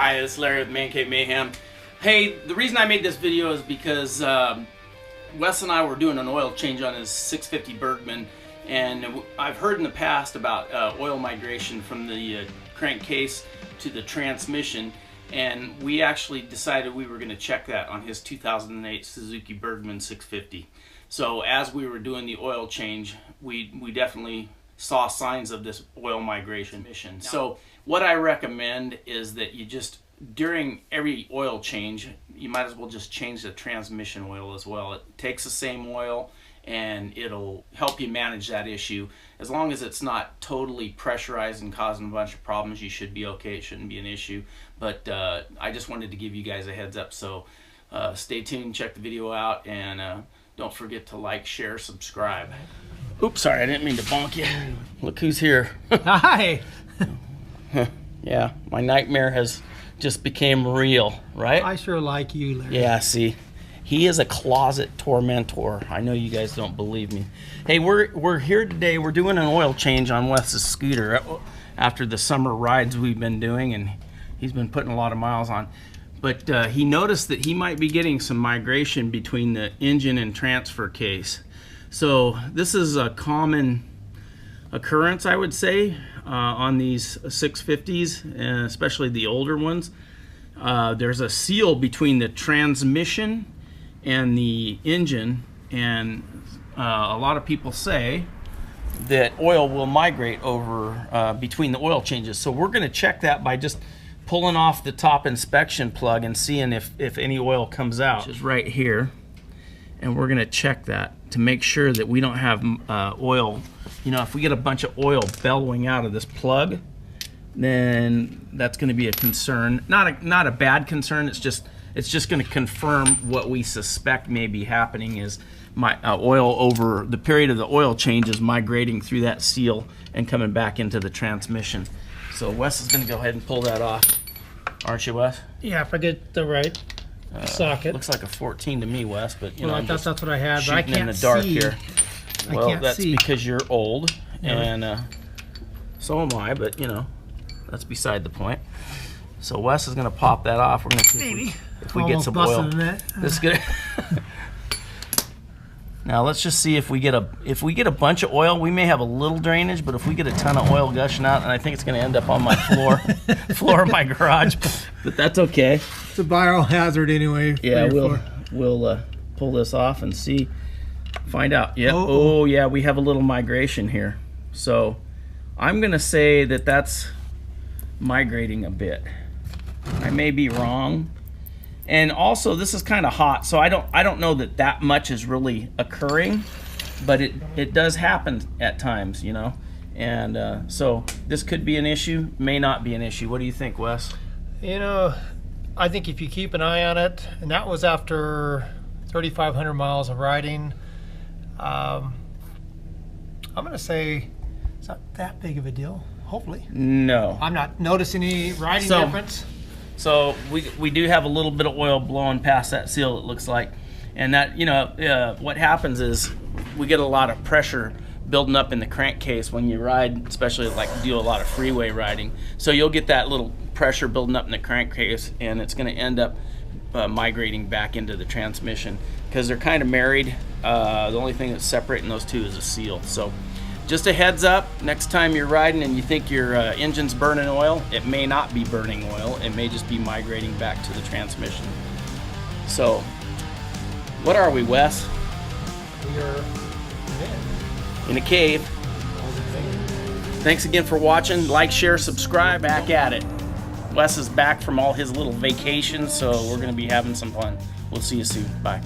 Hi, it's Larry with ManCave Mayhem. Hey, the reason I made this video is because Wes and I were doing an oil change on his 650 Burgman, and I've heard in the past about oil migration from the crankcase to the transmission, and we actually decided we were going to check that on his 2008 Suzuki Burgman 650. So as we were doing the oil change, we definitely saw signs of this oil migration mission. So what I recommend is that you just, during every oil change, you might as well just change the transmission oil as well. It takes the same oil and it'll help you manage that issue. As long as it's not totally pressurized and causing a bunch of problems, you should be okay. It shouldn't be an issue. But I just wanted to give you guys a heads up. So stay tuned, check the video out, and don't forget to like, share, subscribe. Oops, sorry, I didn't mean to bonk you. Look who's here. Hi. Yeah, my nightmare has just became real, right? I sure like you, Larry. Yeah, see, he is a closet tormentor. I know you guys don't believe me. Hey, we're here today. We're doing an oil change on Wes's scooter after the summer rides we've been doing, and he's been putting a lot of miles on. But he noticed that he might be getting some migration between the engine and transfer case. So this is a common occurrence, I would say, on these 650s, and especially the older ones. There's a seal between the transmission and the engine, and a lot of people say that oil will migrate over between the oil changes. So we're going to check that by just pulling off the top inspection plug and seeing if any oil comes out, which is right here. And we're going to check that to make sure that we don't have oil. You know, if we get a bunch of oil bellowing out of this plug, then that's going to be a concern. Not a bad concern. It's just going to confirm what we suspect may be happening is oil over the period of the oil change is migrating through that seal and coming back into the transmission. So Wes is going to go ahead and pull that off, aren't you, Wes? Yeah, if I get the right socket. Looks like a 14 to me, Wes, but you know, I thought that's what I had, but I can't in the dark see. here. Well, I can't that's see. because you're old, Yeah. and so am I, but you know, that's beside the point. So Wes is going to pop that off. We're going to see if we get some oil. This is good. Now let's just see if we get a bunch of oil. We may have a little drainage, but if we get a ton of oil gushing out, and I think it's going to end up on my floor of my garage, but that's okay. It's a biohazard anyway. Yeah, we'll pull this off and see, find out. Yeah. Oh yeah, we have a little migration here. So I'm going to say that that's migrating a bit. I may be wrong. And also, this is kind of hot, so I don't know that much is really occurring, but it does happen at times, you know. And so this could be an issue, may not be an issue. What do you think, Wes? You know, I think if you keep an eye on it, and that was after 3,500 miles of riding, I'm going to say it's not that big of a deal, hopefully. No. I'm not noticing any riding difference. So we do have a little bit of oil blowing past that seal, it looks like. And that, you know, what happens is we get a lot of pressure building up in the crankcase when you ride, especially like do a lot of freeway riding. So you'll get that little pressure building up in the crankcase, and it's going to end up migrating back into the transmission because they're kind of married. The only thing that's separating those two is a seal. So just a heads up, next time you're riding and you think your engine's burning oil, it may not be burning oil. It may just be migrating back to the transmission. So, what are we, Wes? We are in a cave. Thanks again for watching. Like, share, subscribe. Back at it. Wes is back from all his little vacations, so we're going to be having some fun. We'll see you soon. Bye.